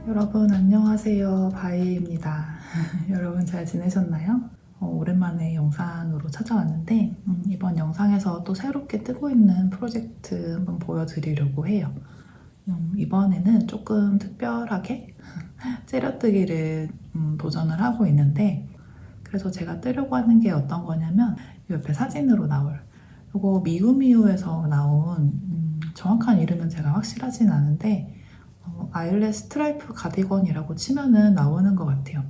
여러분 안녕하세요. 바이입니다. 여러분 잘 지내셨나요? 오랜만에 영상으로 찾아왔는데 이번 영상에서 또 새롭게 뜨고 있는 프로젝트 한번 보여드리려고 해요. 이번에는 조금 특별하게 째려뜨기를 도전을 하고 있는데, 그래서 제가 뜨려고 하는 게 어떤 거냐면 이 옆에 사진으로 나올 이거 미우미우에서 나온 정확한 이름은 제가 확실하진 않은데 아일렛 스트라이프 가디건이라고 치면은 나오는 것 같아요.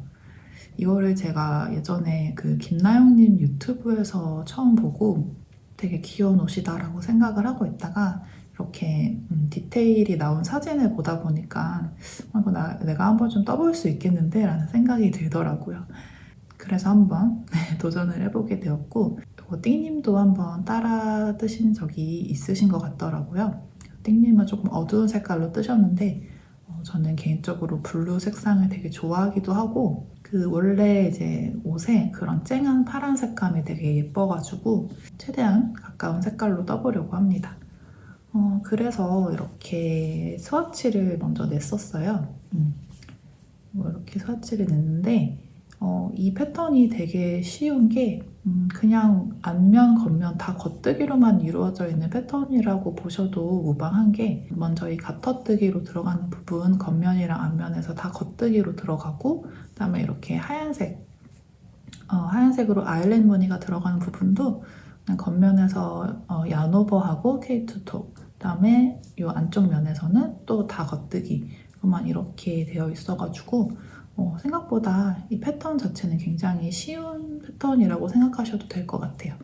이거를 제가 예전에 그 김나영님 유튜브에서 처음 보고 되게 귀여운 옷이다라고 생각을 하고 있다가 이렇게 디테일이 나온 사진을 보다 보니까 이거 내가 한번 좀 떠볼 수 있겠는데 라는 생각이 들더라고요. 그래서 한번 도전을 해보게 되었고, 이거 띵님도 한번 따라 뜨신 적이 있으신 것 같더라고요. 띵님은 조금 어두운 색깔로 뜨셨는데 저는 개인적으로 블루 색상을 되게 좋아하기도 하고, 그 원래 이제 옷에 그런 쨍한 파란 색감이 되게 예뻐가지고 최대한 가까운 색깔로 떠보려고 합니다. 그래서 이렇게 스와치를 먼저 냈었어요. 이렇게 스와치를 냈는데 이 패턴이 되게 쉬운 게 그냥 앞면, 겉면 다 겉뜨기로만 이루어져 있는 패턴이라고 보셔도 무방한 게, 먼저 이 가터뜨기로 들어가는 부분 겉면이랑 앞면에서 다 겉뜨기로 들어가고, 그다음에 이렇게 하얀색으로 아일랜드 무늬가 들어가는 부분도 그냥 겉면에서 얀오버하고 케이트톡, 그다음에 이 안쪽 면에서는 또 다 겉뜨기로만 이렇게 되어 있어가지고 생각보다 이 패턴 자체는 굉장히 쉬운 패턴이라고 생각하셔도 될 것 같아요.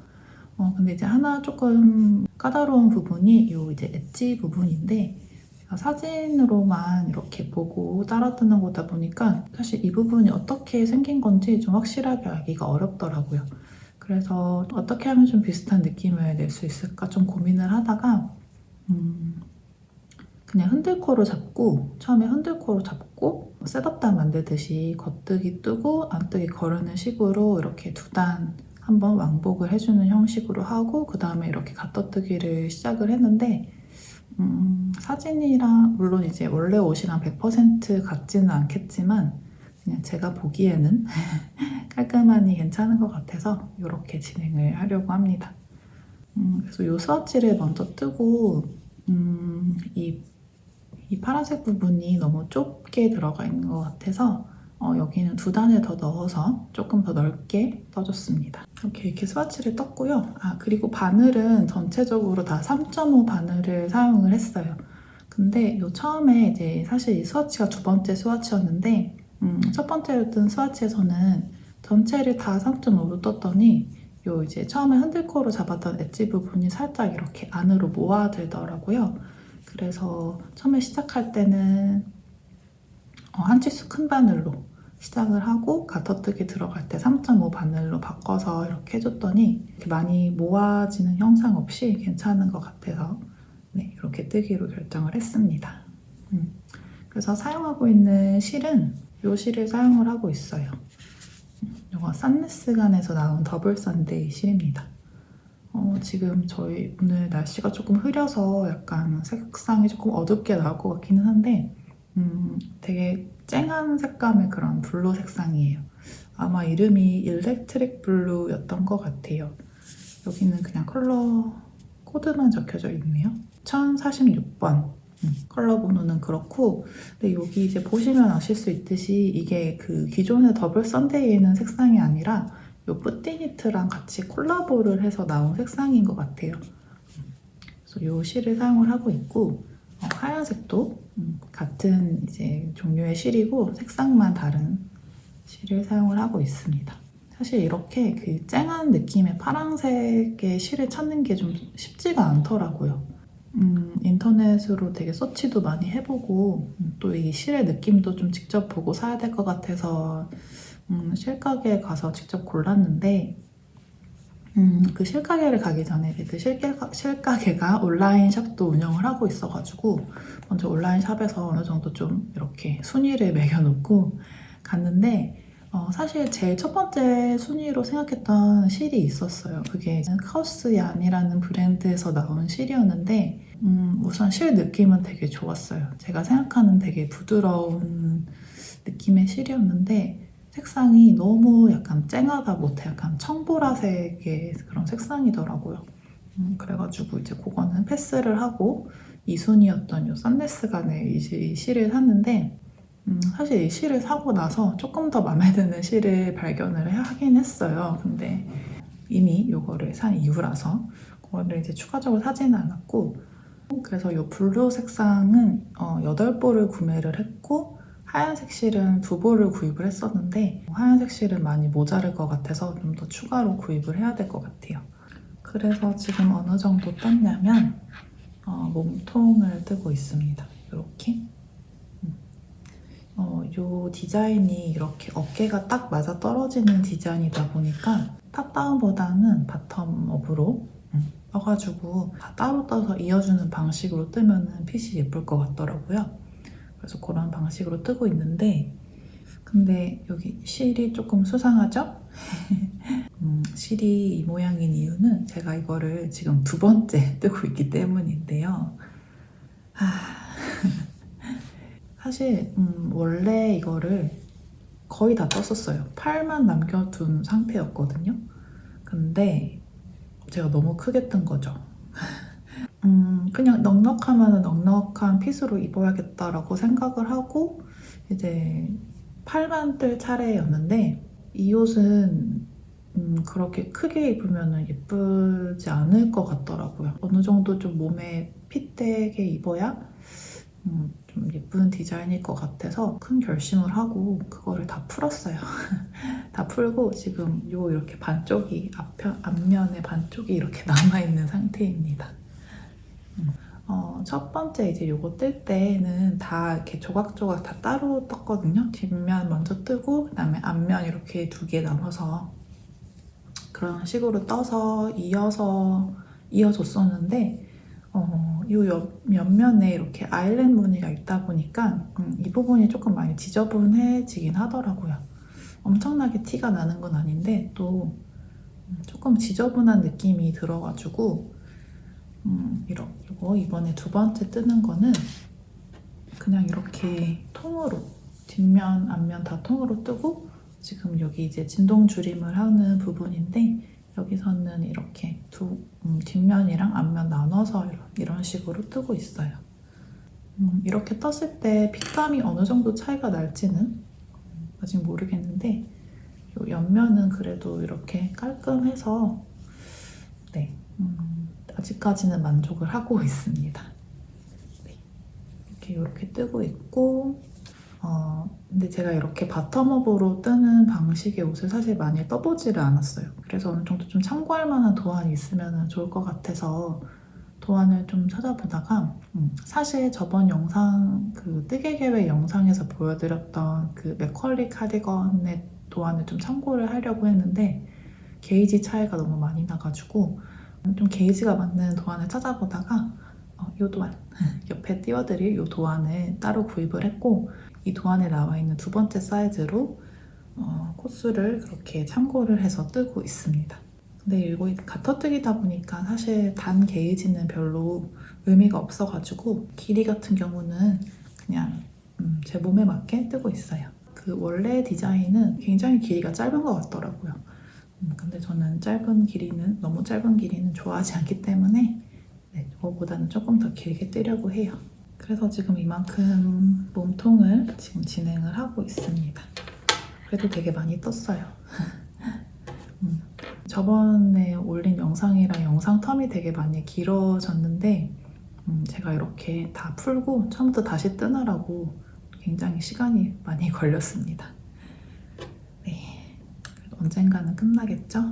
근데 이제 하나 조금 까다로운 부분이 이 이제 엣지 부분인데, 제가 사진으로만 이렇게 보고 따라 뜨는 거다 보니까 사실 이 부분이 어떻게 생긴 건지 좀 확실하게 알기가 어렵더라고요. 그래서 어떻게 하면 좀 비슷한 느낌을 낼 수 있을까 좀 고민을 하다가 그냥 처음에 흔들코로 잡고 셋업단 만들듯이 겉뜨기 뜨고 안뜨기 거르는 식으로 이렇게 두 단 한번 왕복을 해주는 형식으로 하고, 그 다음에 이렇게 가떠뜨기를 시작을 했는데 사진이랑 물론 이제 원래 옷이랑 100% 같지는 않겠지만 그냥 제가 보기에는 깔끔하니 괜찮은 것 같아서 이렇게 진행을 하려고 합니다. 그래서 이 스와치를 먼저 뜨고 이 파란색 부분이 너무 좁게 들어가 있는 것 같아서 여기는 두 단을 더 넣어서 조금 더 넓게 떠줬습니다. 이렇게 스와치를 떴고요. 그리고 바늘은 전체적으로 다 3.5 바늘을 사용을 했어요. 근데 처음에 이제 사실 이 스와치가 두 번째 스와치였는데 첫 번째로 뜬 스와치에서는 전체를 다 3.5로 떴더니 이제 처음에 흔들코로 잡았던 엣지 부분이 살짝 이렇게 안으로 모아들더라고요. 그래서 처음에 시작할 때는 한 치수 큰 바늘로 시작을 하고 가터뜨기 들어갈 때 3.5 바늘로 바꿔서 이렇게 해줬더니 이렇게 많이 모아지는 형상 없이 괜찮은 것 같아서 이렇게 뜨기로 결정을 했습니다. 그래서 사용하고 있는 실은 이 실을 사용을 하고 있어요. 이거 산네스간에서 나온 더블 선데이 실입니다. 지금 저희 오늘 날씨가 조금 흐려서 약간 색상이 조금 어둡게 나올 것 같기는 한데 되게 쨍한 색감의 그런 블루 색상이에요. 아마 이름이 일렉트릭 블루였던 것 같아요. 여기는 그냥 컬러 코드만 적혀져 있네요. 1046번 컬러 번호는 그렇고, 근데 여기 이제 보시면 아실 수 있듯이 이게 그 기존의 더블 선데이에는 색상이 아니라 이 뿌띠니트랑 같이 콜라보를 해서 나온 색상인 것 같아요. 그래서 이 실을 사용을 하고 있고, 하얀색도 같은 이제 종류의 실이고 색상만 다른 실을 사용을 하고 있습니다. 사실 이렇게 그 쨍한 느낌의 파란색의 실을 찾는 게 좀 쉽지가 않더라고요. 인터넷으로 되게 서치도 많이 해보고 또 이 실의 느낌도 좀 직접 보고 사야 될 것 같아서 실가게에 가서 직접 골랐는데 그 실가게를 가기 전에 그 실가게가 온라인 샵도 운영을 하고 있어가지고 먼저 온라인 샵에서 어느 정도 좀 이렇게 순위를 매겨놓고 갔는데 사실 제일 첫 번째 순위로 생각했던 실이 있었어요. 그게 카오스얀이라는 브랜드에서 나온 실이었는데 우선 실 느낌은 되게 좋았어요. 제가 생각하는 되게 부드러운 느낌의 실이었는데 색상이 너무 약간 쨍하다 못해 약간 청보라색의 그런 색상이더라고요. 그래가지고 이제 그거는 패스를 하고 2순위였던 이 썬레스간의 이 실을 샀는데 사실 이 실을 사고 나서 조금 더 마음에 드는 실을 발견을 하긴 했어요. 근데 이미 이거를 산 이후라서 그거를 이제 추가적으로 사지는 않았고 그래서 이 블루 색상은 8볼을 구매를 했고 하얀색 실은 2볼을 구입을 했었는데 하얀색 실은 많이 모자랄 것 같아서 좀 더 추가로 구입을 해야 될 것 같아요. 그래서 지금 어느 정도 떴냐면 몸통을 뜨고 있습니다. 이렇게 이 디자인이 이렇게 어깨가 딱 맞아 떨어지는 디자인이다 보니까 탑다운보다는 바텀업으로 떠가지고 다 따로 떠서 이어주는 방식으로 뜨면 핏이 예쁠 것 같더라고요. 그래서 그런 방식으로 뜨고 있는데 근데 여기 실이 조금 수상하죠? 실이 이 모양인 이유는 제가 이거를 지금 2번째 뜨고 있기 때문인데요. 사실 원래 이거를 거의 다 떴었어요. 팔만 남겨둔 상태였거든요. 근데 제가 너무 크게 뜬 거죠. 그냥 넉넉하면 넉넉한 핏으로 입어야겠다라고 생각을 하고 이제 팔만 뜰 차례였는데 이 옷은 그렇게 크게 입으면 예쁘지 않을 것 같더라고요. 어느 정도 좀 몸에 핏되게 입어야 좀 예쁜 디자인일 것 같아서 큰 결심을 하고 그거를 다 풀었어요. 다 풀고 지금 이렇게 반쪽이 앞면에 반쪽이 이렇게 남아있는 상태입니다. 첫 번째 이제 요거 뜰 때는 다 이렇게 조각조각 다 따로 떴거든요. 뒷면 먼저 뜨고 그다음에 앞면 이렇게 2개 나눠서 그런 식으로 떠서 이어줬었는데 요 옆면에 이렇게 아일랜드 무늬가 있다 보니까 이 부분이 조금 많이 지저분해지긴 하더라고요. 엄청나게 티가 나는 건 아닌데 또 조금 지저분한 느낌이 들어가지고 이거 이번에 2번째 뜨는 거는 그냥 이렇게 통으로 뒷면 앞면 다 통으로 뜨고 지금 여기 이제 진동 줄임을 하는 부분인데 여기서는 이렇게 뒷면이랑 앞면 나눠서 이런 식으로 뜨고 있어요. 이렇게 떴을 때 핏감이 어느 정도 차이가 날지는 아직 모르겠는데 이 옆면은 그래도 이렇게 깔끔해서 네, 아직까지는 만족을 하고 있습니다. 네, 이렇게 뜨고 있고 근데 제가 이렇게 바텀업으로 뜨는 방식의 옷을 사실 많이 떠보지를 않았어요. 그래서 어느 정도 좀 참고할 만한 도안이 있으면 좋을 것 같아서 도안을 좀 찾아보다가 사실 저번 영상 그 뜨개 계획 영상에서 보여드렸던 그 맥컬리 카디건의 도안을 좀 참고를 하려고 했는데 게이지 차이가 너무 많이 나가지고 좀 게이지가 맞는 도안을 찾아보다가 이 도안 옆에 띄워드릴 이 도안을 따로 구입을 했고 이 도안에 나와 있는 2번째 사이즈로 코스를 그렇게 참고를 해서 뜨고 있습니다. 근데 이거 가터뜨기다 보니까 사실 단 게이지는 별로 의미가 없어가지고 길이 같은 경우는 그냥 제 몸에 맞게 뜨고 있어요. 그 원래 디자인은 굉장히 길이가 짧은 것 같더라고요. 근데 저는 너무 짧은 길이는 좋아하지 않기 때문에 네, 그거보다는 조금 더 길게 뜨려고 해요. 그래서 지금 이만큼 몸통을 지금 진행을 하고 있습니다. 그래도 되게 많이 떴어요. 저번에 올린 영상이랑 영상 텀이 되게 많이 길어졌는데 제가 이렇게 다 풀고 처음부터 다시 뜨느라고 굉장히 시간이 많이 걸렸습니다. 네, 언젠가는 끝나겠죠?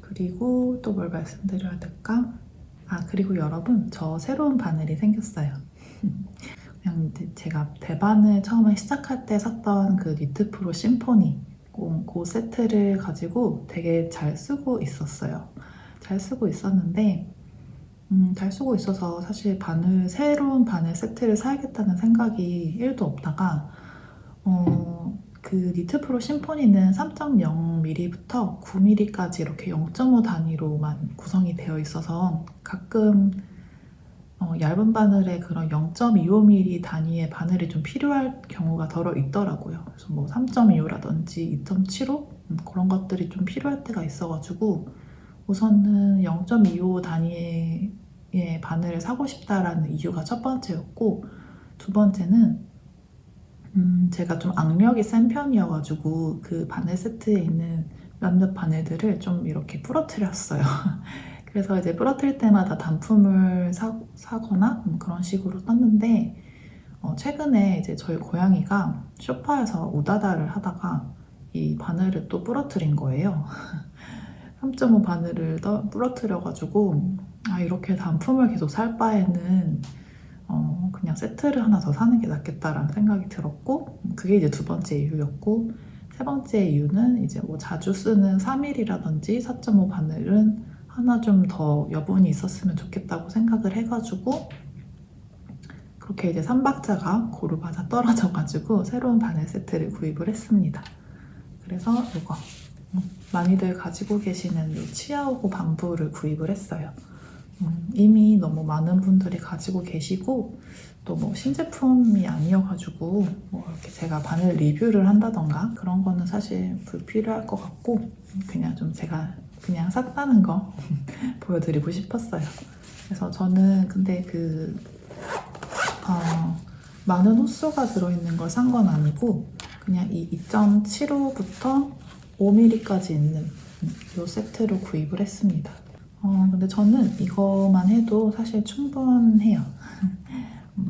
그리고 또 뭘 말씀드려야 될까? 그리고 여러분, 저 새로운 바늘이 생겼어요. 그냥 제가 대바늘 처음에 시작할 때 샀던 그 니트 프로 심포니 그 세트를 가지고 되게 잘 쓰고 있었어요. 잘 쓰고 있었는데 잘 쓰고 있어서 사실 새로운 바늘 세트를 사야겠다는 생각이 1도 없다가 그 니트프로 심포니는 3.0mm부터 9mm까지 이렇게 0.5 단위로만 구성이 되어 있어서 가끔 얇은 바늘에 그런 0.25mm 단위의 바늘이 좀 필요할 경우가 덜어 있더라고요. 그래서 뭐 3.25라든지 2.75 그런 것들이 좀 필요할 때가 있어가지고 우선은 0.25 단위의 바늘을 사고 싶다라는 이유가 첫 번째였고, 두 번째는 제가 좀 악력이 센 편이어가지고 그 바늘 세트에 있는 몇몇 바늘들을 좀 이렇게 부러뜨렸어요. 그래서 이제 부러뜨릴 때마다 단품을 사거나 그런 식으로 떴는데, 최근에 이제 저희 고양이가 소파에서 우다다를 하다가 이 바늘을 또 부러뜨린 거예요. 3.5 바늘을 부러뜨려가지고 이렇게 단품을 계속 살 바에는 그냥 세트를 하나 더 사는 게 낫겠다라는 생각이 들었고, 그게 이제 두 번째 이유였고, 세 번째 이유는 이제 뭐 자주 쓰는 3mm라든지 4.5 바늘은 하나 좀 더 여분이 있었으면 좋겠다고 생각을 해가지고, 그렇게 이제 3박자가 고루 맞아 떨어져가지고 새로운 바늘 세트를 구입을 했습니다. 그래서 이거 많이들 가지고 계시는 이 치아오고 밤부를 구입을 했어요. 이미 너무 많은 분들이 가지고 계시고, 또 뭐 신제품이 아니어가지고 뭐 이렇게 제가 바늘 리뷰를 한다던가 그런 거는 사실 불필요할 것 같고, 그냥 좀 제가 그냥 샀다는 거 보여드리고 싶었어요. 그래서 저는 근데 많은 호수가 들어있는 걸 산 건 아니고 그냥 이 2.75부터 5mm까지 있는 이 세트로 구입을 했습니다. 근데 저는 이거만 해도 사실 충분해요.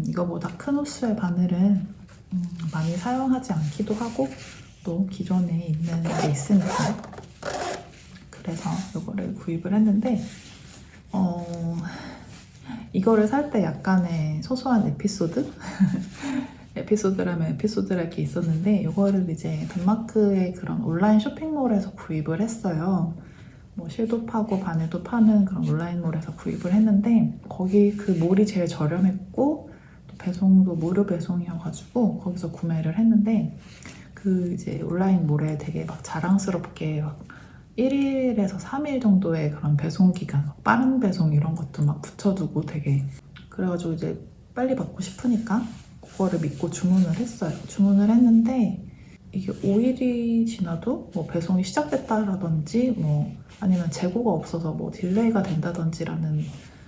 이거보다 큰 호수의 바늘은 많이 사용하지 않기도 하고, 또 기존에 있는 게 있으니까. 그래서 이거를 구입을 했는데, 이거를 살 때 약간의 소소한 에피소드라면 에피소드랄 게 있었는데, 이거를 이제 덴마크의 그런 온라인 쇼핑몰에서 구입을 했어요. 뭐 실도 파고 바늘도 파는 그런 온라인몰에서 구입을 했는데, 거기 그 몰이 제일 저렴했고 또 배송도 무료 배송이어가지고 거기서 구매를 했는데, 그 이제 온라인몰에 되게 막 자랑스럽게 막 1일에서 3일 정도의 그런 배송 기간, 빠른 배송 이런 것도 막 붙여두고 되게, 그래가지고 이제 빨리 받고 싶으니까 그거를 믿고 주문을 했어요. 주문을 했는데 이게 5일이 지나도 뭐 배송이 시작됐다라든지 뭐 아니면 재고가 없어서 뭐 딜레이가 된다든지라는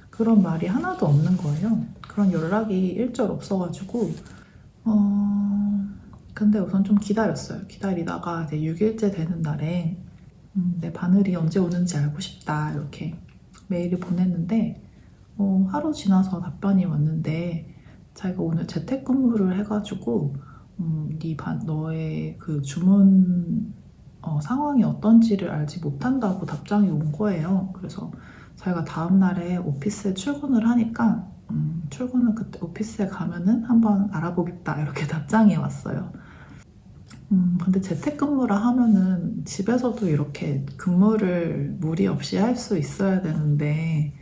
그런 말이 하나도 없는 거예요. 그런 연락이 일절 없어가지고 근데 우선 좀 기다렸어요. 기다리다가 이제 6일째 되는 날에 내 바늘이 언제 오는지 알고 싶다 이렇게 메일을 보냈는데, 하루 지나서 답변이 왔는데 자기가 오늘 재택근무를 해가지고 너의 그 주문 상황이 어떤지를 알지 못한다고 답장이 온 거예요. 그래서 자기가 다음날에 오피스에 출근을 하니까 출근을 그때 오피스에 가면은 한번 알아보겠다 이렇게 답장이 왔어요. 근데 재택근무라 하면은 집에서도 이렇게 근무를 무리 없이 할 수 있어야 되는데,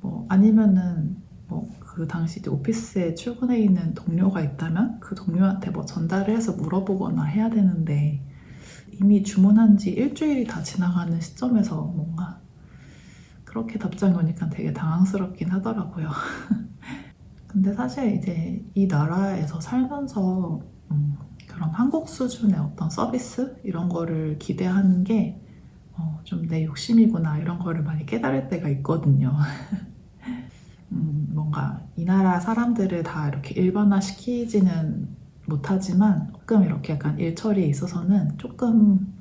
뭐 아니면은 뭐 그 당시 오피스에 출근해 있는 동료가 있다면 그 동료한테 뭐 전달을 해서 물어보거나 해야 되는데, 이미 주문한 지 일주일이 다 지나가는 시점에서 뭔가 그렇게 답장이 오니까 되게 당황스럽긴 하더라고요. 근데 사실 이제 이 나라에서 살면서 그런 한국 수준의 어떤 서비스 이런 거를 기대하는 게 좀 내 욕심이구나 이런 거를 많이 깨달을 때가 있거든요. 뭔가 이 나라 사람들을 다 이렇게 일반화 시키지는 못하지만 조금 이렇게 약간 일 처리에 있어서는 조금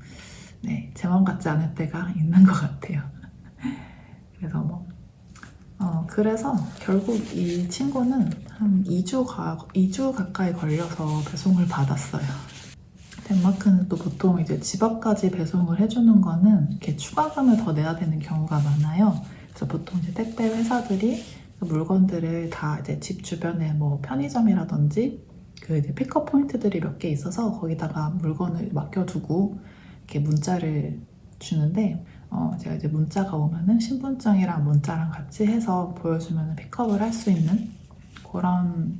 제 마음 같지 않을 때가 있는 것 같아요. 그래서 그래서 결국 이 친구는 한 2주 가까이 걸려서 배송을 받았어요. 덴마크는 또 보통 이제 집 앞까지 배송을 해주는 거는 이렇게 추가금을 더 내야 되는 경우가 많아요. 그래서 보통 이제 택배 회사들이 그 물건들을 다 이제 집 주변에 뭐 편의점이라든지 그 이제 픽업 포인트들이 몇 개 있어서 거기다가 물건을 맡겨두고 이렇게 문자를 주는데 제가 이제 문자가 오면은 신분증이랑 문자랑 같이 해서 보여주면 픽업을 할 수 있는 그런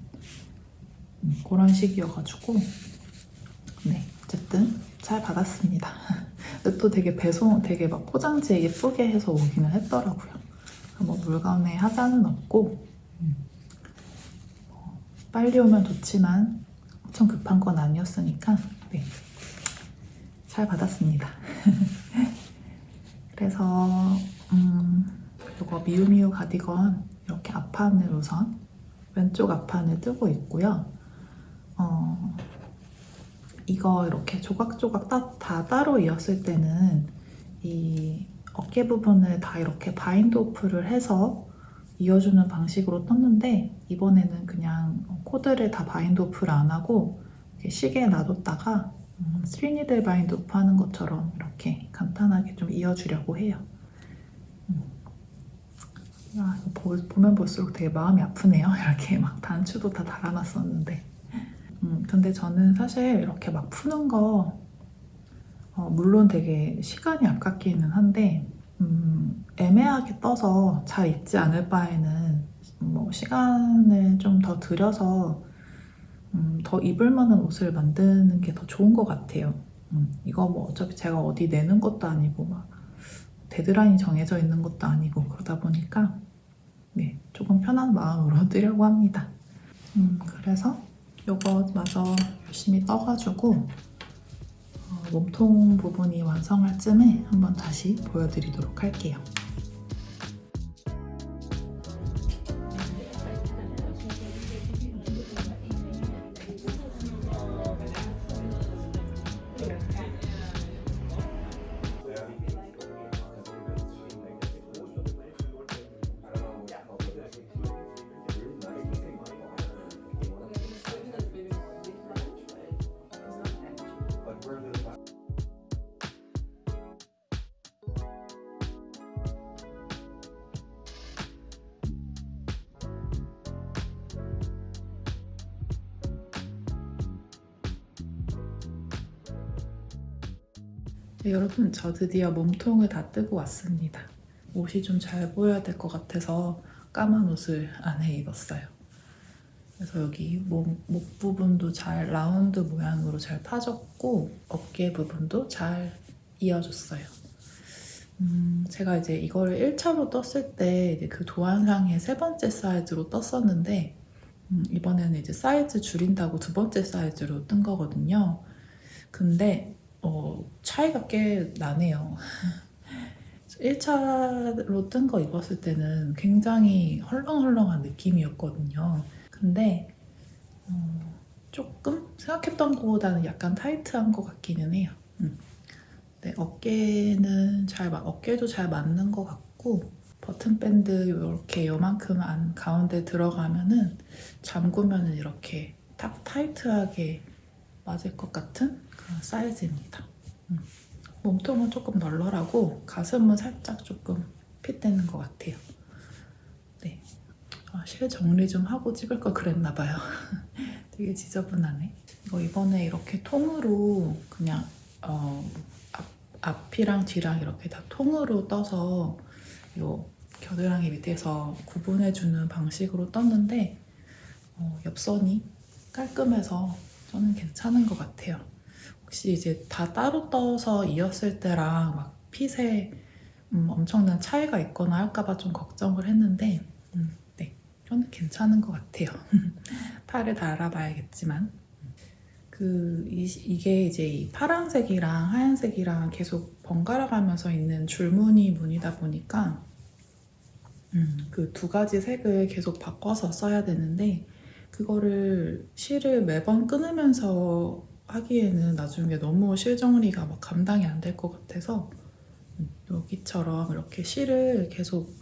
식이어가지고 네, 어쨌든 잘 받았습니다. 근데 또 되게 되게 막 포장지에 예쁘게 해서 오기는 했더라고요. 뭐 물건에 하자는 없고 빨리 오면 좋지만 엄청 급한 건 아니었으니까 네, 잘 받았습니다. 그래서 이거 미우미우 가디건 이렇게 앞판을 우선 왼쪽 앞판을 뜨고 있고요. 이거 이렇게 조각조각 다 따로 이었을 때는 이 어깨 부분을 다 이렇게 바인드 오프를 해서 이어주는 방식으로 떴는데 이번에는 그냥 코드를 다 바인드 오프를 안 하고 이렇게 시계에 놔뒀다가 스리니들 바인드 오프 하는 것처럼 이렇게 간단하게 좀 이어주려고 해요. 보면 볼수록 되게 마음이 아프네요. 이렇게 막 단추도 다 달아놨었는데 근데 저는 사실 이렇게 막 푸는 거 물론 되게 시간이 아깝기는 한데 애매하게 떠서 잘 입지 않을 바에는 뭐 시간을 좀 더 들여서 더 입을 만한 옷을 만드는 게 더 좋은 것 같아요. 이거 뭐 어차피 제가 어디 내는 것도 아니고 막 데드라인이 정해져 있는 것도 아니고 그러다 보니까 네, 조금 편한 마음으로 뜨려고 합니다. 그래서 요거 마저 열심히 떠가지고 몸통 부분이 완성할 쯤에 한번 다시 보여드리도록 할게요. 네, 여러분 저 드디어 몸통을 다 뜨고 왔습니다. 옷이 좀 잘 보여야 될 것 같아서 까만 옷을 안에 입었어요. 그래서 여기 목 부분도 잘 라운드 모양으로 잘 파졌고 어깨 부분도 잘 이어졌어요. 제가 이제 이거를 1차로 떴을 때 이제 그 도안상의 3번째 사이즈로 떴었는데 이번에는 이제 사이즈 줄인다고 2번째 사이즈로 뜬 거거든요. 근데 차이가 꽤 나네요. 1차로 뜬 거 입었을 때는 굉장히 헐렁헐렁한 느낌이었거든요. 근데 조금 생각했던 것보다는 약간 타이트한 것 같기는 해요. 네, 어깨도 잘 맞는 것 같고 버튼 밴드 이렇게 요만큼 가운데 들어가면은 잠그면은 이렇게 딱 타이트하게 맞을 것 같은 그런 사이즈입니다. 몸통은 조금 널널하고 가슴은 살짝 조금 핏되는 것 같아요. 네, 실 정리 좀 하고 찍을 걸 그랬나봐요. 되게 지저분하네. 이거 이번에 이렇게 통으로 그냥 앞이랑 뒤랑 이렇게 다 통으로 떠서 요 겨드랑이 밑에서 구분해주는 방식으로 떴는데 옆선이 깔끔해서 저는 괜찮은 것 같아요. 혹시 이제 다 따로 떠서 이었을 때랑 막 핏에 엄청난 차이가 있거나 할까봐 좀 걱정을 했는데 네, 저는 괜찮은 것 같아요. 팔을 다 알아봐야겠지만 이게 이제 이 파란색이랑 하얀색이랑 계속 번갈아 가면서 있는 줄무늬 무늬다 보니까 그 2가지 색을 계속 바꿔서 써야 되는데 그거를 실을 매번 끊으면서 하기에는 나중에 너무 실 정리가 막 감당이 안 될 것 같아서 여기처럼 이렇게 실을 계속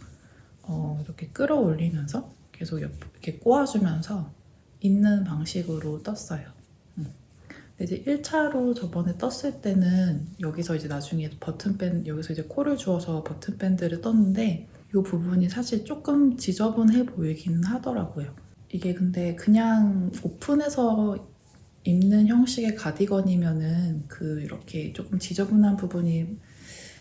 이렇게 끌어올리면서 계속 이렇게 꼬아주면서 있는 방식으로 떴어요. 근데 이제 1차로 저번에 떴을 때는 여기서 이제 나중에 여기서 이제 코를 주어서 버튼 밴드를 떴는데 이 부분이 사실 조금 지저분해 보이긴 하더라고요. 이게 근데 그냥 오픈해서 입는 형식의 가디건이면은 그 이렇게 조금 지저분한 부분이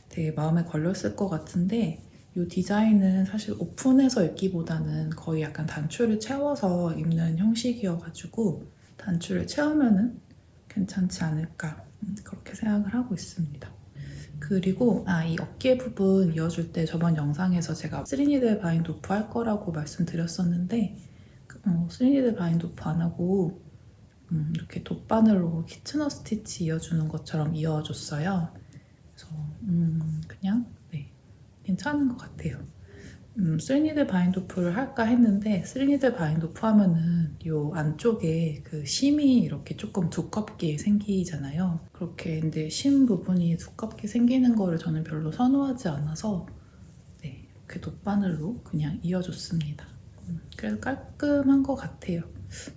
되게 마음에 걸렸을 것 같은데 이 디자인은 사실 오픈해서 입기보다는 거의 약간 단추를 채워서 입는 형식이어가지고 단추를 채우면은 괜찮지 않을까 그렇게 생각을 하고 있습니다. 그리고 이 어깨 부분 이어줄 때 저번 영상에서 제가 스리니드 바인드 오프 할 거라고 말씀드렸었는데 스리니드 바인드 오프 안 하고 이렇게 돗바늘로 키츠너 스티치 이어주는 것처럼 이어줬어요. 그래서 그냥 괜찮은 것 같아요. 스리니드 바인드 오프를 할까 했는데 스리니드 바인드 오프 하면은 요 안쪽에 그 심이 이렇게 조금 두껍게 생기잖아요. 그렇게 근데 심 부분이 두껍게 생기는 거를 저는 별로 선호하지 않아서 이렇게 돗바늘로 그냥 이어줬습니다. 그래서 깔끔한 것 같아요.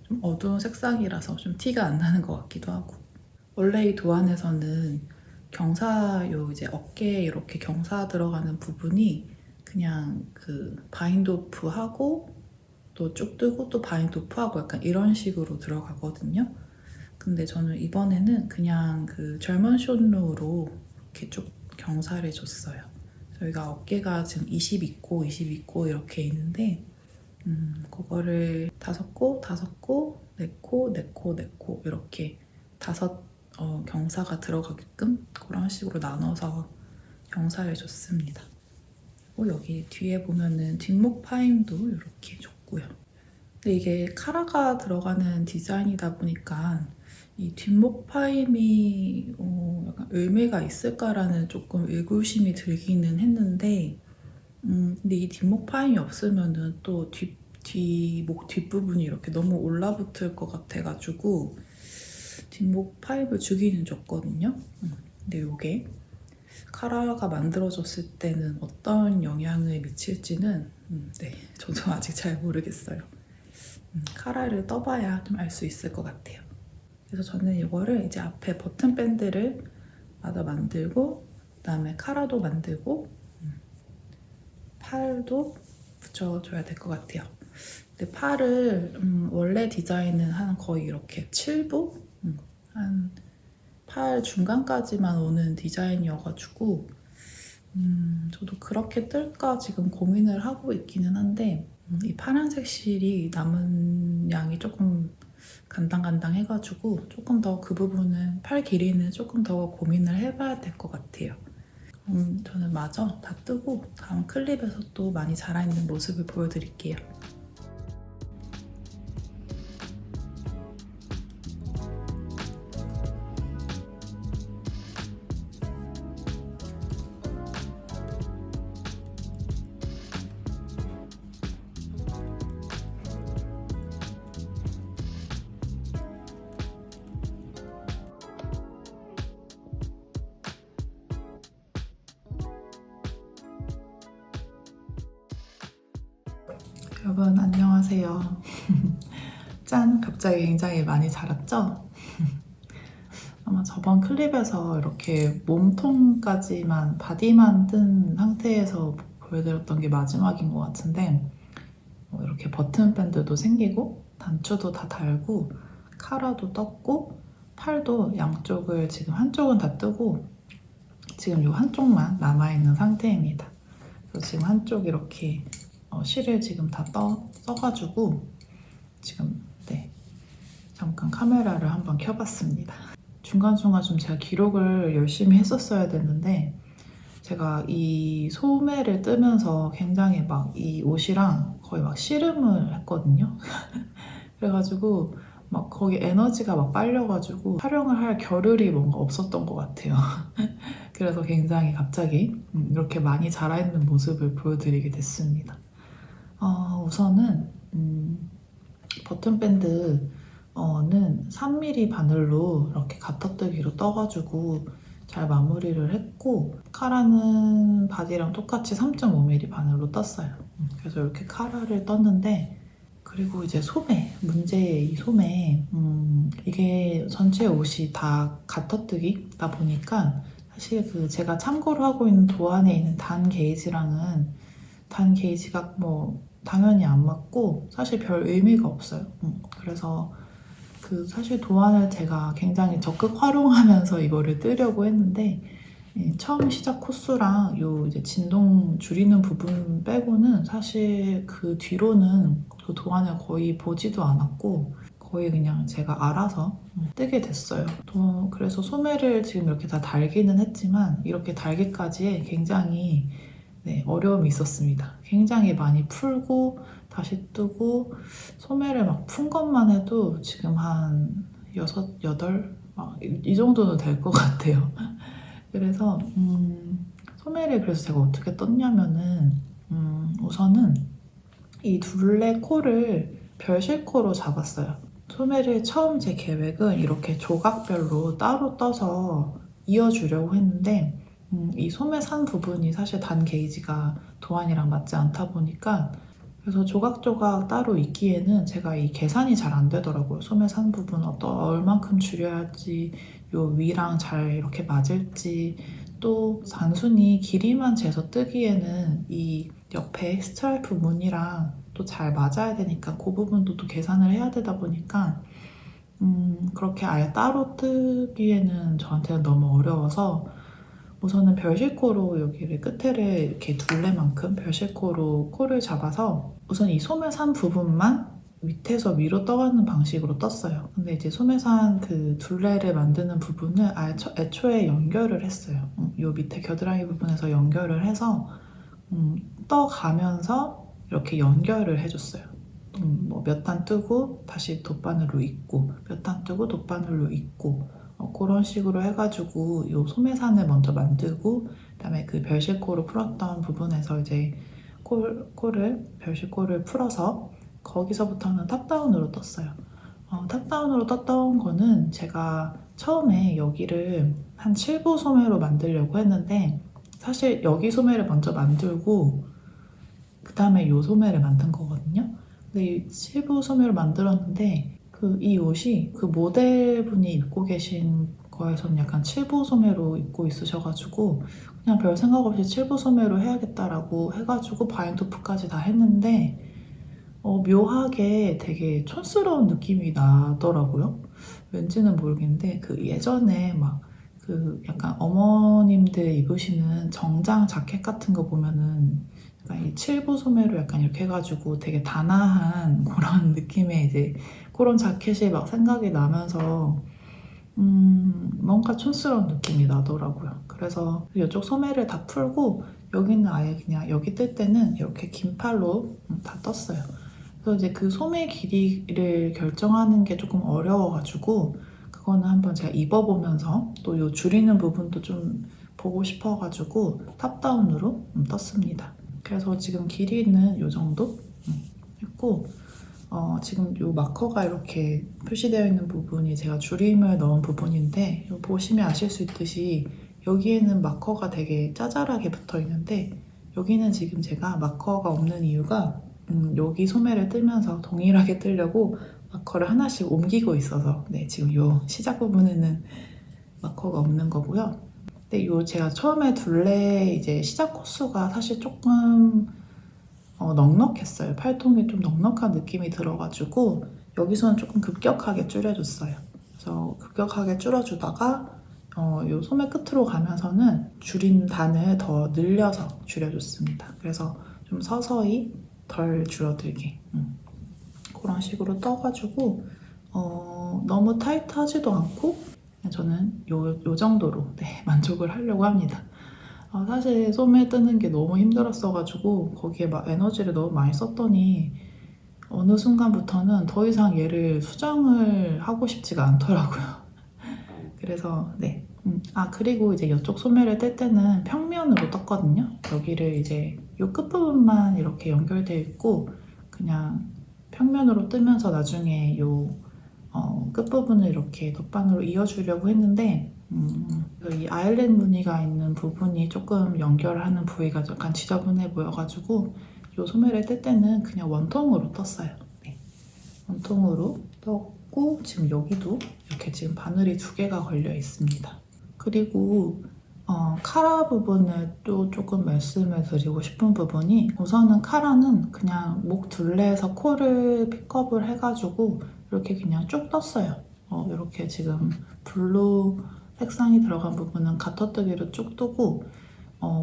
좀 어두운 색상이라서 좀 티가 안 나는 것 같기도 하고. 원래 이 도안에서는 경사 이제 어깨에 이렇게 경사 들어가는 부분이 그냥 그 바인드 오프 하고 또 쭉 뜨고 또 바인드 오프 하고 약간 이런 식으로 들어가거든요. 근데 저는 이번에는 그냥 그 절먼 숏루로 이렇게 쭉 경사를 줬어요. 저희가 어깨가 지금 20 있고 이렇게 있는데 그거를 5코, 4코, 4코, 4코, 4코 이렇게 5 경사가 들어가게끔 그런 식으로 나눠서 경사를 줬습니다. 그리고 여기 뒤에 보면은 뒷목 파임도 이렇게 줬고요. 근데 이게 카라가 들어가는 디자인이다 보니까 이 뒷목 파임이 약간 의미가 있을까라는 조금 의구심이 들기는 했는데 근데 이 뒷목 파임이 없으면은 또 목 뒷부분이 이렇게 너무 올라붙을 것 같아가지고 뒷목 파임을 주기는 줬거든요. 근데 이게 카라가 만들어졌을 때는 어떤 영향을 미칠지는 저도 아직 잘 모르겠어요. 카라를 떠봐야 좀 알 수 있을 것 같아요. 그래서 저는 이거를 이제 앞에 버튼 밴드를 마저 만들고 그다음에 카라도 만들고 팔도 붙여줘야 될 것 같아요. 근데 팔을 원래 디자인은 한 거의 이렇게 7부? 한 팔 중간까지만 오는 디자인이어가지고 저도 그렇게 뜰까 지금 고민을 하고 있기는 한데 이 파란색 실이 남은 양이 조금 간당간당해가지고 조금 더 그 부분은 팔 길이는 조금 더 고민을 해봐야 될 것 같아요. 저는 마저 다 뜨고 다음 클립에서 또 많이 자라있는 모습을 보여드릴게요. 여러분 안녕하세요. 짠! 갑자기 굉장히 많이 자랐죠? 아마 저번 클립에서 이렇게 몸통까지만 바디만 뜬 상태에서 보여드렸던 게 마지막인 것 같은데 이렇게 버튼 밴드도 생기고 단추도 다 달고 카라도 떴고 팔도 양쪽을 지금 한쪽은 다 뜨고 지금 이 한쪽만 남아있는 상태입니다. 그래서 지금 한쪽 이렇게 실을 지금 다 써가지고 지금 잠깐 카메라를 한번 켜봤습니다. 중간중간 좀 제가 기록을 열심히 했었어야 됐는데 제가 이 소매를 뜨면서 굉장히 막 이 옷이랑 거의 막 씨름을 했거든요. 그래가지고 막 거기 에너지가 막 빨려가지고 촬영을 할 겨를이 뭔가 없었던 것 같아요. 그래서 굉장히 갑자기 이렇게 많이 자라있는 모습을 보여드리게 됐습니다. 우선은 버튼 밴드는 3mm 바늘로 이렇게 가터뜨기로 떠가지고 잘 마무리를 했고 카라는 바디랑 똑같이 3.5mm 바늘로 떴어요. 그래서 이렇게 카라를 떴는데 그리고 이제 소매, 문제의 이 소매 이게 전체 옷이 다 가터뜨기다 보니까 사실 그 제가 참고로 하고 있는 도안에 있는 단 게이지랑은 단 게이지가 뭐 당연히 안 맞고 사실 별 의미가 없어요. 그래서 사실 도안을 제가 굉장히 적극 활용하면서 이거를 뜨려고 했는데 처음 시작 코스랑 요 이제 진동 줄이는 부분 빼고는 사실 그 뒤로는 그 도안을 거의 보지도 않았고 거의 그냥 제가 알아서 뜨게 됐어요. 그래서 소매를 지금 이렇게 다 달기는 했지만 이렇게 달기까지에 굉장히 어려움이 있었습니다. 굉장히 많이 풀고 다시 뜨고 소매를 막 푼 것만 해도 지금 한 6, 8? 이 정도는 될 것 같아요. 그래서 소매를 그래서 제가 어떻게 떴냐면은 우선은 이 둘레 코를 별실코로 잡았어요. 소매를 처음 제 계획은 이렇게 조각별로 따로 떠서 이어주려고 했는데 이 소매 산 부분이 사실 단 게이지가 도안이랑 맞지 않다 보니까 그래서 조각조각 따로 있기에는 제가 이 계산이 잘 안 되더라고요. 소매 산 부분 얼만큼 줄여야지 요 위랑 잘 이렇게 맞을지 또 단순히 길이만 재서 뜨기에는 이 옆에 스트라이프 무늬랑 또 잘 맞아야 되니까 그 부분도 또 계산을 해야 되다 보니까 그렇게 아예 따로 뜨기에는 저한테는 너무 어려워서 우선은 별실코로 여기를 끝에를 이렇게 둘레만큼 별실코로 코를 잡아서 우선 이 소매산 부분만 밑에서 위로 떠가는 방식으로 떴어요. 근데 이제 소매산 그 둘레를 만드는 부분을 아예 애초에 연결을 했어요. 요 밑에 겨드랑이 부분에서 연결을 해서 떠가면서 이렇게 연결을 해줬어요. 뭐 몇 단 뜨고 다시 돗바늘로 잇고 몇 단 뜨고 돗바늘로 잇고 그런 식으로 해가지고 이 소매산을 먼저 만들고 그다음에 그 별실코로 풀었던 부분에서 이제 별실코를 풀어서 거기서부터는 탑다운으로 떴어요. 탑다운으로 떴던 거는 제가 처음에 여기를 한 7부 소매로 만들려고 했는데 사실 여기 소매를 먼저 만들고 그 다음에 이 소매를 만든 거거든요. 근데 이 7부 소매를 만들었는데 이 옷이 그 모델분이 입고 계신 거에서는 약간 7부 소매로 입고 있으셔가지고 그냥 별 생각 없이 7부 소매로 해야겠다라고 해가지고 바인도프까지 다 했는데 묘하게 되게 촌스러운 느낌이 나더라고요. 왠지는 모르겠는데 그 예전에 막 그 약간 어머님들 입으시는 정장 자켓 같은 거 보면은 약간 이 7부 소매로 약간 이렇게 해가지고 되게 단아한 그런 느낌의 이제 그런 자켓이 막 생각이 나면서 뭔가 촌스러운 느낌이 나더라고요. 그래서 이쪽 소매를 다 풀고 여기는 아예 그냥 여기 뜰 때는 이렇게 긴 팔로 다 떴어요. 그래서 이제 그 소매 길이를 결정하는 게 조금 어려워가지고 그거는 한번 제가 입어보면서 또 요 줄이는 부분도 좀 보고 싶어가지고 탑다운으로 떴습니다. 그래서 지금 길이는 요 정도 했고 지금 요 마커가 이렇게 표시되어 있는 부분이 제가 줄임을 넣은 부분인데 보시면 아실 수 있듯이 여기에는 마커가 되게 짜잘하게 붙어 있는데 여기는 지금 제가 마커가 없는 이유가 여기 소매를 뜨면서 동일하게 뜨려고 마커를 하나씩 옮기고 있어서 지금 요 시작 부분에는 마커가 없는 거고요. 근데 요 제가 처음에 둘레 이제 시작 코스가 사실 조금 넉넉했어요. 팔통이 좀 넉넉한 느낌이 들어가지고 여기서는 조금 급격하게 줄여줬어요. 그래서 급격하게 줄여주다가 요 소매 끝으로 가면서는 줄인 단을 더 늘려서 줄여줬습니다. 그래서 좀 서서히 덜 줄어들게 그런 식으로 떠가지고 너무 타이트하지도 않고 저는 요 정도로 만족을 하려고 합니다. 사실 소매 뜨는 게 너무 힘들었어가지고 거기에 막 에너지를 너무 많이 썼더니 어느 순간부터는 더 이상 얘를 수정을 하고 싶지가 않더라고요. 그래서 그리고 이제 이쪽 소매를 뗄 때는 평면으로 떴거든요. 여기를 이제 요 끝부분만 이렇게 연결되어 있고 그냥 평면으로 뜨면서 나중에 요 끝부분을 이렇게 덧반으로 이어주려고 했는데 이 아일랜드 무늬가 있는 부분이 조금 연결하는 부위가 약간 지저분해 보여가지고 이 소매를 뗄 때는 그냥 원통으로 떴어요. 원통으로 떴고 지금 여기도 이렇게 지금 바늘이 2개가 걸려 있습니다. 그리고 카라 부분을 또 조금 말씀을 드리고 싶은 부분이, 우선은 카라는 그냥 목 둘레에서 코를 픽업을 해가지고 이렇게 그냥 쭉 떴어요. 이렇게 지금 블루 색상이 들어간 부분은 가터뜨기로 쭉 뜨고,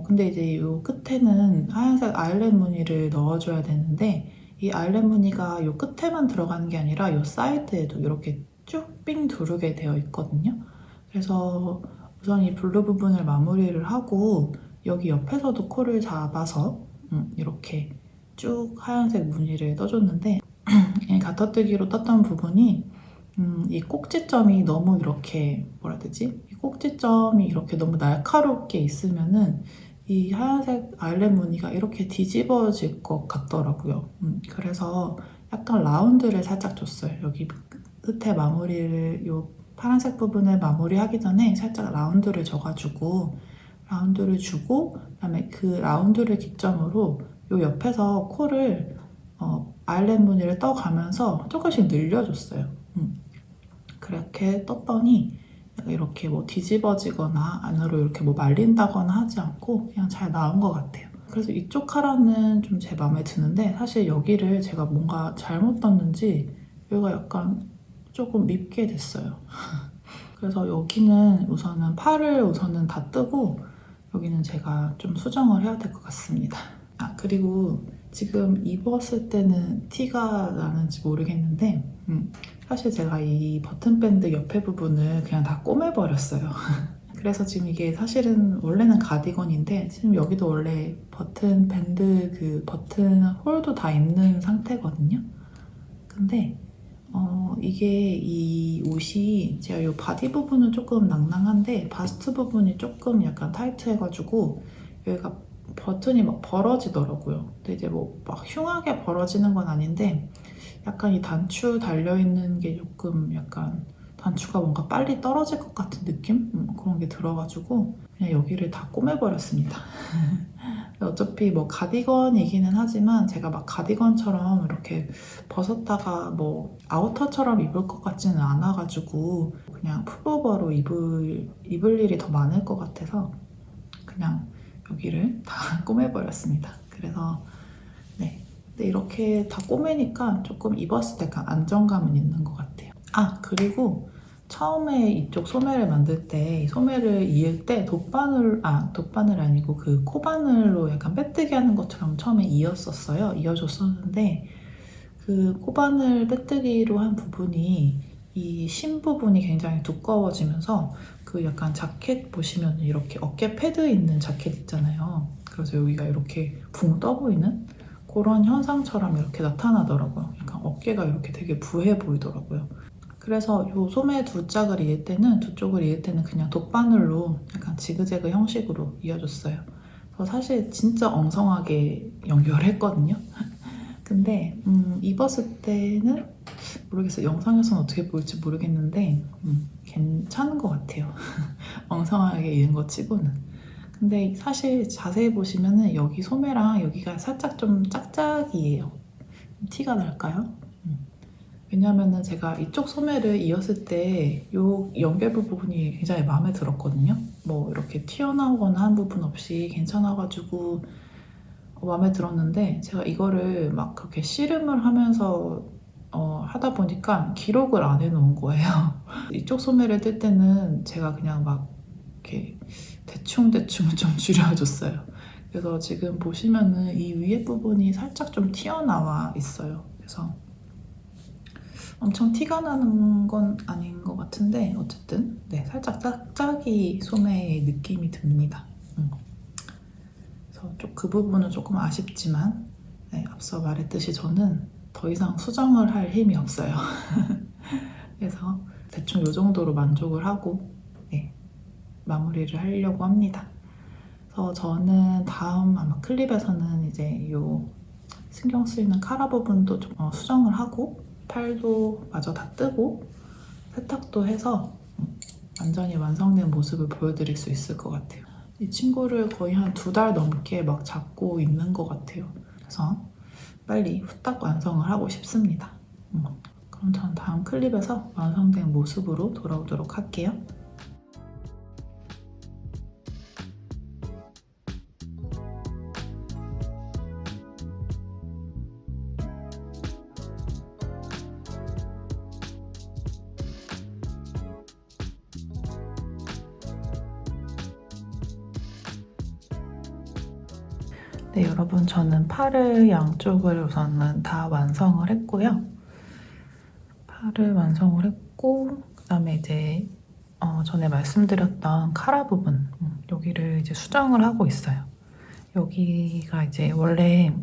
근데 이제 이 끝에는 하얀색 아일랜 무늬를 넣어줘야 되는데, 이 아일랜 무늬가 이 끝에만 들어가는 게 아니라 이 사이드에도 이렇게 쭉 삥 두르게 되어 있거든요. 그래서 우선 이 블루 부분을 마무리를 하고, 여기 옆에서도 코를 잡아서 이렇게 쭉 하얀색 무늬를 떠줬는데, 이 가터뜨기로 떴던 부분이 이 꼭지점이 너무 이렇게, 뭐라 해야 되지? 이 꼭지점이 이렇게 너무 날카롭게 있으면은 이 하얀색 아일랜 무늬가 이렇게 뒤집어질 것 같더라고요. 그래서 약간 라운드를 살짝 줬어요. 여기 끝에 마무리를, 요 파란색 부분을 마무리하기 전에 살짝 라운드를 줘가지고, 라운드를 주고, 그다음에 그 라운드를 기점으로 요 옆에서 코를 아일랜 무늬를 떠가면서 조금씩 늘려줬어요. 그렇게 떴더니 이렇게 뭐 뒤집어지거나 안으로 이렇게 뭐 말린다거나 하지 않고 그냥 잘 나온 것 같아요. 그래서 이쪽 카라는 좀 제 마음에 드는데, 사실 여기를 제가 뭔가 잘못 떴는지 여기가 약간 조금 밉게 됐어요. 그래서 여기는 우선은 팔을 우선은 다 뜨고, 여기는 제가 좀 수정을 해야 될 것 같습니다. 그리고 지금 입었을 때는 티가 나는지 모르겠는데, 사실 제가 이 버튼밴드 옆에 부분을 그냥 다 꼬매버렸어요. 그래서 지금 이게 사실은 원래는 가디건인데, 지금 여기도 원래 버튼밴드 그 버튼 홀도 다 있는 상태거든요. 근데 이게 이 옷이 제가 이 바디 부분은 조금 낭낭한데 바스트 부분이 조금 약간 타이트해가지고 여기가 버튼이 막 벌어지더라고요. 근데 이제 뭐 막 흉하게 벌어지는 건 아닌데, 약간 이 단추 달려있는 게 조금 약간 단추가 뭔가 빨리 떨어질 것 같은 느낌? 그런 게 들어가지고 그냥 여기를 다 꼬매버렸습니다. 어차피 뭐 가디건이기는 하지만 제가 막 가디건처럼 이렇게 벗었다가 뭐 아우터처럼 입을 것 같지는 않아가지고 그냥 풀오버로 입을 일이 더 많을 것 같아서 그냥 여기를 다 꼬매버렸습니다. 그래서 네. 근데 이렇게 다 꼬매니까 조금 입었을 때 약간 안정감은 있는 것 같아요. 그리고 처음에 이쪽 소매를 만들 때 이 소매를 이을 때 돗바늘 아니고 그 코바늘로 약간 빼뜨기 하는 것처럼 처음에 이었었어요. 이어줬었는데 그 코바늘 빼뜨기로 한 부분이 이 심 부분이 굉장히 두꺼워지면서 그 약간 자켓 보시면 이렇게 어깨 패드 있는 자켓 있잖아요. 그래서 여기가 이렇게 붕 떠 보이는 그런 현상처럼 이렇게 나타나더라고요. 약간 어깨가 이렇게 되게 부해 보이더라고요. 그래서 이 소매 두 쪽을 이을 때는 그냥 돗바늘로 약간 지그재그 형식으로 이어줬어요. 그래서 사실 진짜 엉성하게 연결했거든요. 근데 입었을 때는 모르겠어요. 영상에서는 어떻게 보일지 모르겠는데 괜찮은 것 같아요. 엉성하게 이은 것 치고는. 근데 사실 자세히 보시면은 여기 소매랑 여기가 살짝 좀 짝짝이에요. 티가 날까요? 왜냐면은 제가 이쪽 소매를 이었을 때 이 연결부 부분이 굉장히 마음에 들었거든요. 뭐 이렇게 튀어나오거나 한 부분 없이 괜찮아가지고 마음에 들었는데, 제가 이거를 막 그렇게 씨름을 하면서 하다 보니까 기록을 안 해놓은 거예요. 이쪽 소매를 뜰 때는 제가 그냥 막 이렇게 대충대충 좀 줄여줬어요. 그래서 지금 보시면은 이 위에 부분이 살짝 좀 튀어나와 있어요. 그래서 엄청 티가 나는 건 아닌 것 같은데 어쨌든 네, 살짝 짝짝이 소매의 느낌이 듭니다. 그래서 그 부분은 조금 아쉽지만 네, 앞서 말했듯이 저는 더 이상 수정을 할 힘이 없어요. 그래서 대충 이 정도로 만족을 하고 네, 마무리를 하려고 합니다. 그래서 저는 다음 아마 클립에서는 이제 요 신경 쓰이는 카라 부분도 좀 수정을 하고 팔도 마저 다 뜨고 세탁도 해서 완전히 완성된 모습을 보여드릴 수 있을 것 같아요. 이 친구를 거의 한 2달 넘게 막 잡고 있는 것 같아요. 그래서 빨리 후딱 완성을 하고 싶습니다. 그럼 전 다음 클립에서 완성된 모습으로 돌아오도록 할게요. 네, 여러분 저는 팔을 양쪽을 우선은 다 완성을 했고요. 팔을 완성을 했고 그다음에 이제 전에 말씀드렸던 카라 부분 여기를 이제 수정을 하고 있어요. 여기가 이제 원래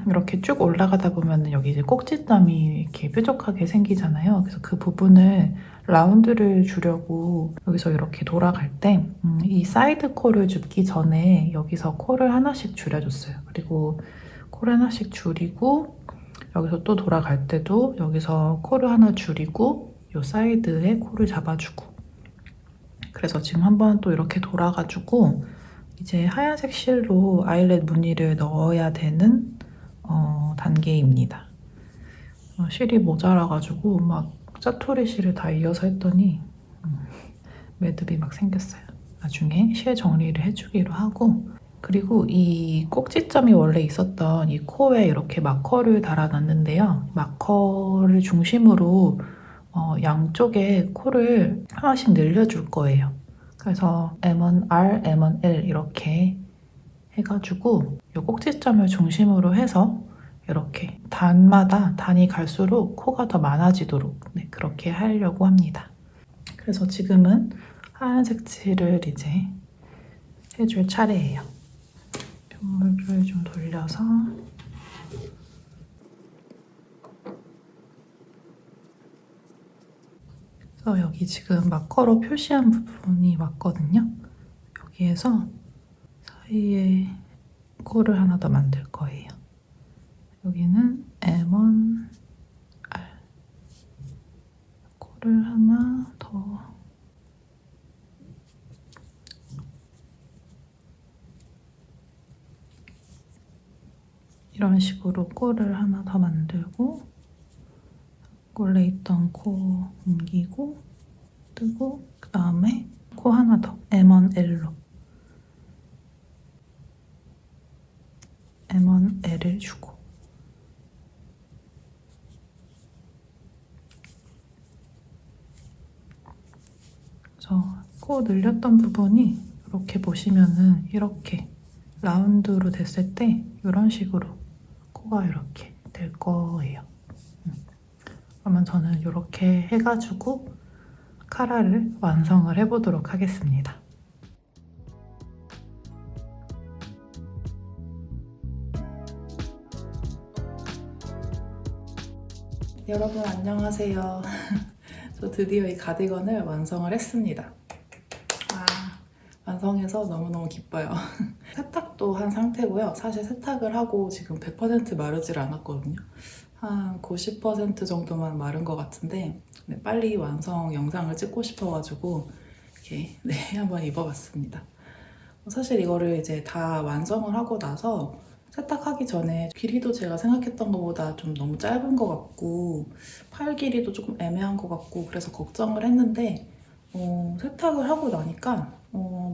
이렇게 쭉 올라가다 보면 여기 이제 꼭지점이 이렇게 뾰족하게 생기잖아요. 그래서 그 부분을 라운드를 주려고 여기서 이렇게 돌아갈 때 이 사이드 코를 줍기 전에 여기서 코를 하나씩 줄여줬어요. 그리고 코를 하나씩 줄이고 여기서 또 돌아갈 때도 여기서 코를 하나 줄이고 이 사이드에 코를 잡아주고 그래서 지금 한번 또 이렇게 돌아가지고 이제 하얀색 실로 아이렛 무늬를 넣어야 되는 단계입니다. 실이 모자라가지고 막 짜투리 실을 다 이어서 했더니 매듭이 막 생겼어요. 나중에 실 정리를 해주기로 하고 그리고 이 꼭지점이 원래 있었던 이 코에 이렇게 마커를 달아놨는데요. 마커를 중심으로 양쪽에 코를 하나씩 늘려줄 거예요. 그래서 M1R, M1L 이렇게 해가지고 이 꼭지점을 중심으로 해서 이렇게 단이 갈수록 코가 더 많아지도록 그렇게 하려고 합니다. 그래서 지금은 하얀색 칠을 이제 해줄 차례예요. 뷰물을 좀 돌려서 그래서 여기 지금 마커로 표시한 부분이 왔거든요. 여기에서 사이에 코를 하나 더 만들 거예요. 여기는 M1R 코를 하나 더 이런 식으로 코를 하나 더 만들고 원래 있던 코 옮기고 뜨고 그 다음에 코 하나 더 M1L로 M1L을 주고 그래서 코 늘렸던 부분이 이렇게 보시면은 이렇게 라운드로 됐을 때 이런 식으로 코가 이렇게 될 거예요. 그러면 저는 이렇게 해가지고 카라를 완성을 해보도록 하겠습니다. 여러분 안녕하세요. 저 드디어 이 가디건을 완성을 했습니다. 완성해서 너무너무 기뻐요. 세탁도 한 상태고요. 사실 세탁을 하고 지금 100% 마르질 않았거든요. 한 90% 정도만 마른 것 같은데 빨리 완성 영상을 찍고 싶어가지고 이렇게 한번 입어봤습니다. 사실 이거를 이제 다 완성을 하고 나서 세탁하기 전에 길이도 제가 생각했던 것보다 좀 너무 짧은 것 같고 팔 길이도 조금 애매한 것 같고 그래서 걱정을 했는데 세탁을 하고 나니까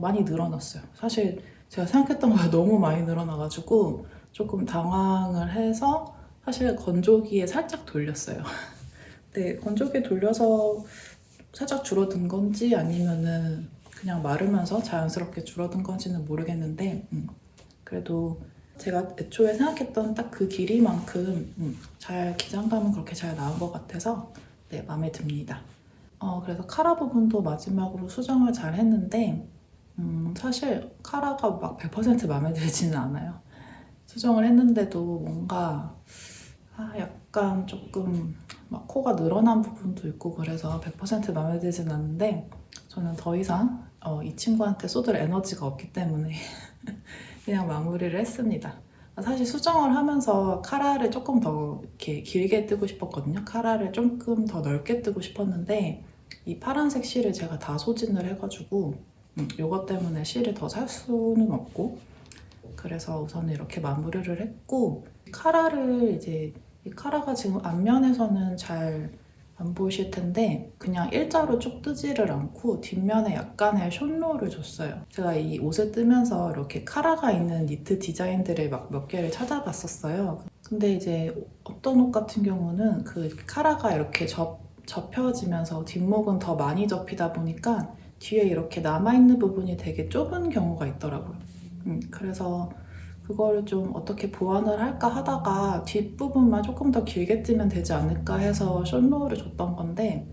많이 늘어났어요. 사실 제가 생각했던 것보다 너무 많이 늘어나가지고 조금 당황을 해서 사실 건조기에 살짝 돌렸어요. 근데 건조기에 돌려서 살짝 줄어든 건지 아니면은 그냥 마르면서 자연스럽게 줄어든 건지는 모르겠는데 그래도 제가 애초에 생각했던 딱 그 길이만큼 잘 기장감은 그렇게 잘 나온 것 같아서 마음에 듭니다. 그래서 카라 부분도 마지막으로 수정을 잘 했는데 사실 카라가 막 100% 마음에 들지는 않아요. 수정을 했는데도 뭔가 약간 조금 막 코가 늘어난 부분도 있고 그래서 100% 마음에 들진 않는데 저는 더 이상 이 친구한테 쏟을 에너지가 없기 때문에 그냥 마무리를 했습니다. 사실 수정을 하면서 카라를 조금 더 이렇게 길게 뜨고 싶었거든요. 카라를 조금 더 넓게 뜨고 싶었는데 이 파란색 실을 제가 다 소진을 해가지고 이것 때문에 실을 더 살 수는 없고 그래서 우선 이렇게 마무리를 했고 카라를 이제 이 카라가 지금 앞면에서는 잘 안 보이실 텐데 그냥 일자로 쭉 뜨지를 않고 뒷면에 약간의 숏로를 줬어요. 제가 이 옷을 뜨면서 이렇게 카라가 있는 니트 디자인들을 막 몇 개를 찾아봤었어요. 근데 이제 어떤 옷 같은 경우는 그 카라가 이렇게 접혀지면서 뒷목은 더 많이 접히다 보니까 뒤에 이렇게 남아있는 부분이 되게 좁은 경우가 있더라고요. 그래서 그거를 좀 어떻게 보완을 할까 하다가 뒷부분만 조금 더 길게 뜨면 되지 않을까 해서 숏로우를 줬던 건데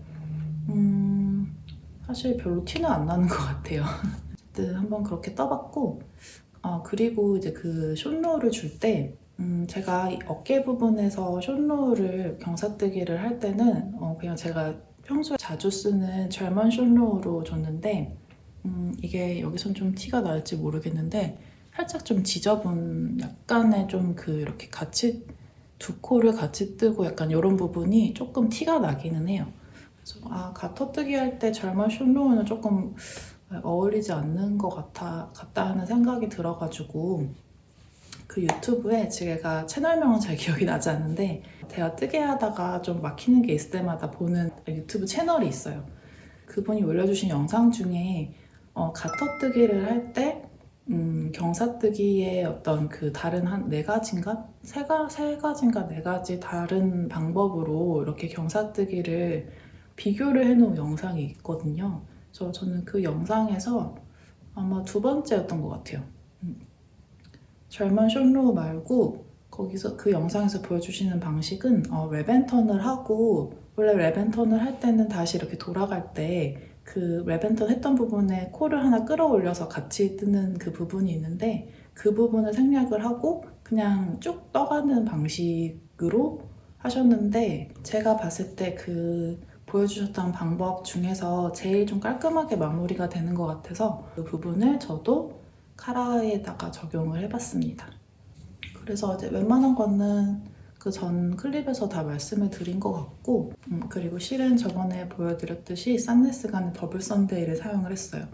사실 별로 티는 안 나는 것 같아요. 어쨌든 한번 그렇게 떠봤고 그리고 이제 그 숏로우를 줄 때 제가 이 어깨 부분에서 숏로우를 경사뜨기를 할 때는 그냥 제가 평소에 자주 쓰는 절만 숏로우로 줬는데 이게 여기선 좀 티가 날지 모르겠는데 살짝 좀 지저분 약간의 좀 그 이렇게 같이 두 코를 같이 뜨고 약간 이런 부분이 조금 티가 나기는 해요. 그래서 가터뜨기 할 때 절만 숏로우는 조금 어울리지 않는 것 같다 하는 생각이 들어가지고 그 유튜브에 제가 채널명은 잘 기억이 나지 않는데 대화 뜨게 하다가 좀 막히는 게 있을 때마다 보는 유튜브 채널이 있어요. 그분이 올려주신 영상 중에 가터뜨기를 할 때 경사뜨기의 어떤 그 다른 한 네 가지인가? 세 가지인가 네 가지 다른 방법으로 이렇게 경사뜨기를 비교를 해놓은 영상이 있거든요. 그래서 저는 그 영상에서 아마 두 번째였던 것 같아요. 절만 숏로우 말고 거기서 그 영상에서 보여주시는 방식은 랩앤턴을 하고 원래 랩앤턴을 할 때는 다시 이렇게 돌아갈 때 그 랩앤턴 했던 부분에 코를 하나 끌어올려서 같이 뜨는 그 부분이 있는데 그 부분을 생략을 하고 그냥 쭉 떠가는 방식으로 하셨는데 제가 봤을 때 그 보여주셨던 방법 중에서 제일 좀 깔끔하게 마무리가 되는 것 같아서 그 부분을 저도 카라에다가 적용을 해봤습니다. 그래서 이제 웬만한 거는 그 전 클립에서 다 말씀을 드린 것 같고 그리고 실은 저번에 보여드렸듯이 산네스간의 더블 선데이를 사용을 했어요.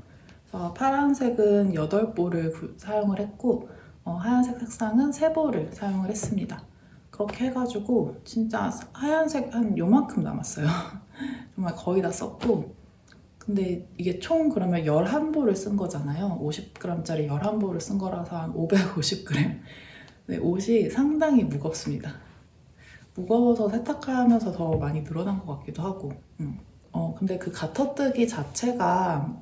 그래서 파란색은 8볼을 사용을 했고 하얀색 색상은 3볼을 사용을 했습니다. 그렇게 해가지고 진짜 하얀색 한 요만큼 남았어요. 정말 거의 다 썼고 근데 이게 총 그러면 11볼을 쓴 거잖아요. 50g짜리 11볼을 쓴 거라서 한 550g. 네, 옷이 상당히 무겁습니다. 무거워서 세탁하면서 더 많이 늘어난 것 같기도 하고 근데 그 가터뜨기 자체가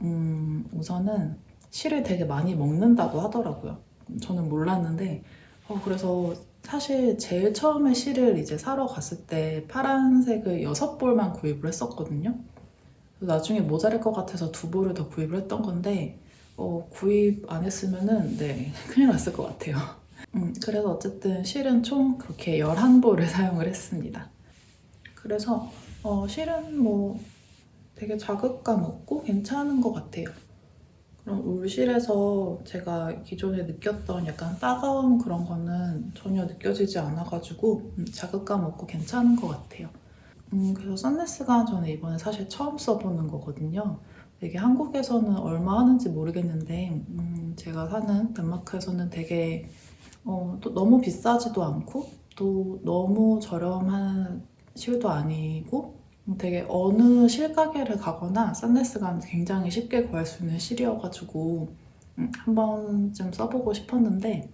우선은 실을 되게 많이 먹는다고 하더라고요. 저는 몰랐는데 그래서 사실 제일 처음에 실을 이제 사러 갔을 때 파란색을 6볼만 구입을 했었거든요. 나중에 모자랄 것 같아서 2볼을 더 구입을 했던 건데 구입 안 했으면은 네 큰일 났을 것 같아요. 그래서 어쨌든 실은 총 그렇게 11볼을 사용을 했습니다. 그래서 실은 뭐 되게 자극감 없고 괜찮은 것 같아요. 그럼 울실에서 제가 기존에 느꼈던 약간 따가운 그런 거는 전혀 느껴지지 않아가지고 자극감 없고 괜찮은 것 같아요. 그래서 선네스가 저는 이번에 사실 처음 써보는 거거든요. 이게 한국에서는 얼마 하는지 모르겠는데 제가 사는 덴마크에서는 되게 또 너무 비싸지도 않고 또 너무 저렴한 실도 아니고 되게 어느 실가게를 가거나 산네스가 굉장히 쉽게 구할 수 있는 실이어가지고 한 번쯤 써보고 싶었는데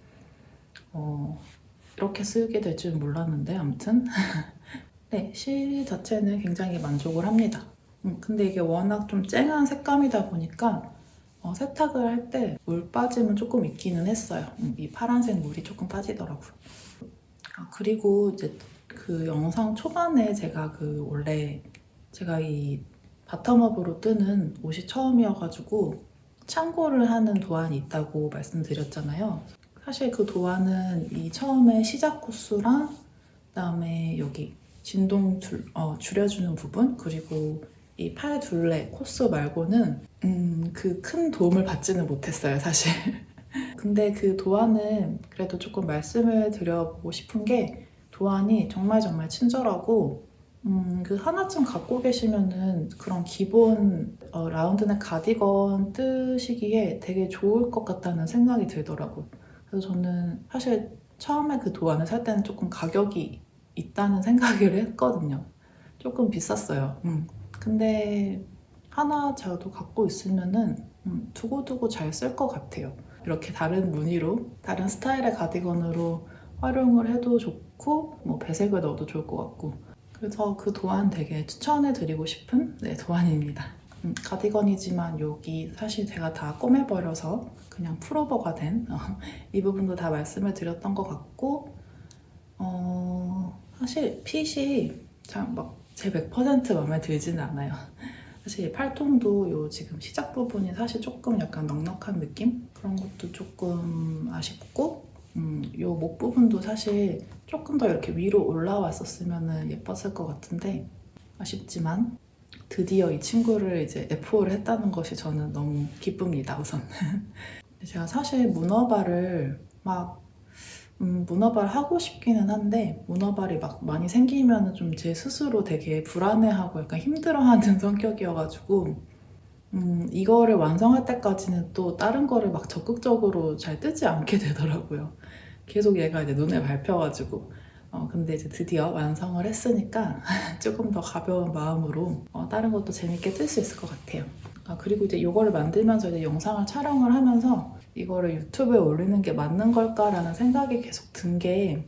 이렇게 쓰게 될 줄은 몰랐는데 아무튼 네, 실 자체는 굉장히 만족을 합니다. 근데 이게 워낙 좀 쨍한 색감이다 보니까 세탁을 할 때 물 빠짐은 조금 있기는 했어요. 이 파란색 물이 조금 빠지더라고요. 그리고 이제 그 영상 초반에 제가 원래 제가 이 바텀업으로 뜨는 옷이 처음이어가지고 참고를 하는 도안이 있다고 말씀드렸잖아요. 사실 그 도안은 이 처음에 시작 코스랑 그다음에 여기 진동 줄여주는 부분 그리고 이 팔 둘레 코스 말고는 그 큰 도움을 받지는 못했어요 사실. 근데 그 도안은 그래도 조금 말씀을 드려보고 싶은 게 도안이 정말 정말 친절하고 그 하나쯤 갖고 계시면은 그런 기본 라운드넥 가디건 뜨시기에 되게 좋을 것 같다는 생각이 들더라고요. 그래서 저는 사실 처음에 그 도안을 살 때는 조금 가격이 있다는 생각을 했거든요. 조금 비쌌어요. 근데 하나 저도 갖고 있으면은 두고두고 잘 쓸 것 같아요. 이렇게 다른 무늬로 다른 스타일의 가디건으로 활용을 해도 좋고 뭐 배색을 넣어도 좋을 것 같고 그래서 그 도안 되게 추천해드리고 싶은 도안입니다. 가디건이지만 여기 사실 제가 다 꼬매버려서 그냥 풀오버가 된 이 부분도 다 말씀을 드렸던 것 같고 사실 핏이 참 막 제 100% 마음에 들지는 않아요. 사실 팔통도 요 지금 시작 부분이 사실 조금 약간 넉넉한 느낌? 그런 것도 조금 아쉽고 요 목 부분도 사실 조금 더 이렇게 위로 올라왔었으면 예뻤을 것 같은데 아쉽지만 드디어 이 친구를 이제 F5를 했다는 것이 저는 너무 기쁩니다, 우선. 제가 사실 문어발을 막 문어발 하고 싶기는 한데 문어발이 막 많이 생기면 좀 제 스스로 되게 불안해하고 약간 힘들어하는 성격이어가지고 이거를 완성할 때까지는 또 다른 거를 막 적극적으로 잘 뜨지 않게 되더라고요. 계속 얘가 이제 눈에 밟혀가지고 근데 이제 드디어 완성을 했으니까 조금 더 가벼운 마음으로 다른 것도 재밌게 뜰 수 있을 것 같아요. 그리고 이제 이거를 만들면서 이제 영상을 촬영을 하면서 이거를 유튜브에 올리는 게 맞는 걸까라는 생각이 계속 든 게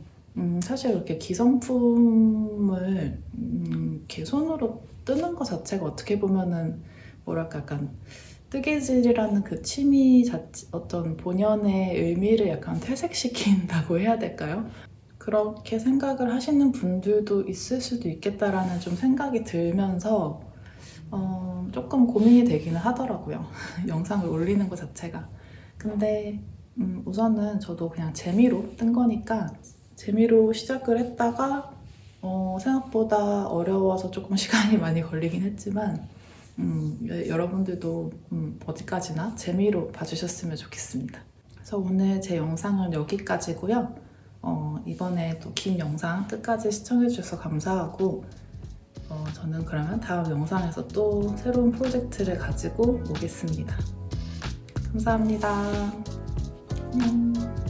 사실 이렇게 기성품을 이렇게 손으로 뜨는 것 자체가 어떻게 보면은 뭐랄까 약간 뜨개질이라는 그 취미 자체 어떤 본연의 의미를 약간 퇴색시킨다고 해야 될까요? 그렇게 생각을 하시는 분들도 있을 수도 있겠다라는 좀 생각이 들면서 조금 고민이 되기는 하더라고요. 영상을 올리는 것 자체가. 근데 우선은 저도 그냥 재미로 뜬 거니까 재미로 시작을 했다가 생각보다 어려워서 조금 시간이 많이 걸리긴 했지만 여러분들도 어디까지나 재미로 봐주셨으면 좋겠습니다. 그래서 오늘 제 영상은 여기까지고요. 이번에 또 긴 영상 끝까지 시청해주셔서 감사하고 저는 그러면 다음 영상에서 또 새로운 프로젝트를 가지고 오겠습니다. 감사합니다. 안녕.